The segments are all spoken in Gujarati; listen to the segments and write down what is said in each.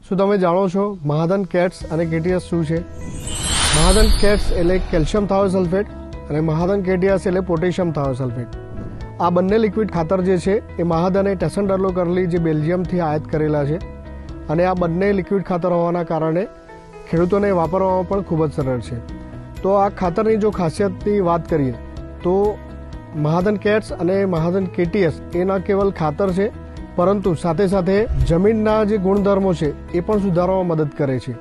શું તમે જાણો છો મહાધન કેટ્સ અને કેટીએસ શું છે? મહાધન કેટ્સ એટલે કેલ્શિયમ થાયોસલ્ફેટ અને મહાધન કેટીએસ એટલે પોટેશિયમ થાયોસલ્ફેટ. આ બંને લિક્વિડ ખાતર જે છે એ મહાધને ટેસન કરલી જે બેલ્જિયમથી આયાત કરેલા છે અને આ બંને લિક્વિડ ખાતર હોવાના કારણે ખેડૂતોને વાપરવામાં પણ ખૂબ જ સરળ છે. તો આ ખાતરની જો ખાસિયતની વાત કરીએ તો મહાધન કેટ્સ અને મહાધન કેટીએસ એ ન કેવલ ખાતર છે પરંતુ સાથે સાથે જમીનના જે ગુણધર્મો છે એ પણ સુધારવામાં મદદ કરે છે.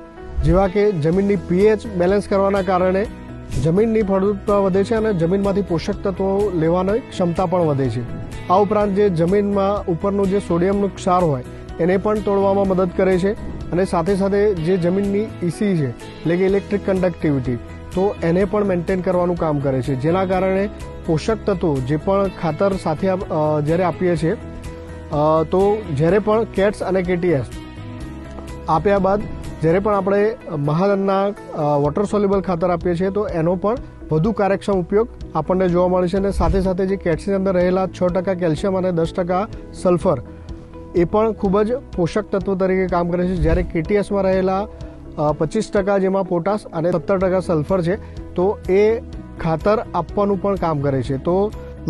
જેવા કે જમીનની પીએચ બેલેન્સ કરવાના કારણે જમીનની ફળદ્રુપતા વધે છે અને જમીનમાંથી પોષક તત્વો લેવાની ક્ષમતા પણ વધે છે. આ ઉપરાંત જે જમીનમાં ઉપરનું જે સોડિયમનું ક્ષાર હોય એને પણ તોડવામાં મદદ કરે છે અને સાથે સાથે જે જમીનની ઇસી છે એટલે કે ઇલેક્ટ્રિક કન્ડક્ટિવિટી તો એને પણ મેન્ટેન કરવાનું કામ કરે છે. જેના કારણે પોષક તત્વો જે પણ ખાતર સાથે જ્યારે આપીએ છીએ તો જ્યારે પણ કેટ્સ અને કેટીએસ આપ્યા બાદ જ્યારે પણ આપણે મહાધનના વોટર સોલ્યુબલ ખાતર આપીએ છીએ તો એનો પણ વધુ કાર્યક્ષમ ઉપયોગ આપણને જોવા મળે છે. અને સાથે સાથે જે કેટ્સની અંદર રહેલા 6% કેલ્શિયમ અને 10% સલ્ફર એ પણ ખૂબ જ પોષક તત્વો તરીકે કામ કરે છે. જ્યારે કેટીએસમાં રહેલા 25% જેમાં પોટાશ અને 17% સલ્ફર છે તો એ ખાતર આપવાનું પણ કામ કરે છે. તો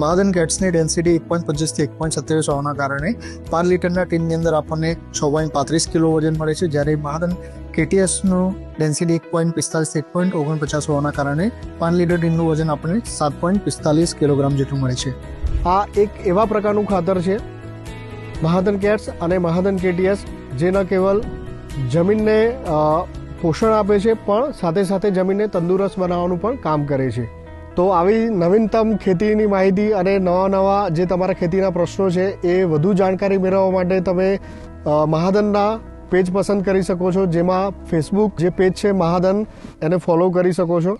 મહાધન કેટ્સની ડેન્સિટી 1.25 થી 1.27 હોવાના કારણે 5 લીટરના ટીનની અંદર આપણને 6.35 કિલો વજન મળે છે. જ્યારે મહાધન કેટીએસનું ડેન્સિટી 1.45 થી 1.49 હોવાના કારણે 5 લીટર ટીનનું વજન આપણને 7.45 કિલોગ્રામ જેટલું મળે છે. આ એક એવા પ્રકારનું ખાતર છે મહાધન કેટ્સ અને મહાધન કેટીએસ જે ન કેવલ જમીનને પોષણ આપે છે પણ સાથે સાથે જમીનને તંદુરસ્ત બનાવવાનું પણ કામ કરે છે. તો આવી નવીનતમ ખેતીની માહિતી અને નવા જે તમારા ખેતીના પ્રશ્નો છે એ વધુ જાણકારી મેળવવા માટે તમે મહાધનના પેજ પસંદ કરી શકો છો. જેમાં ફેસબુક જે પેજ છે મહાધન એને ફોલો કરી શકો છો.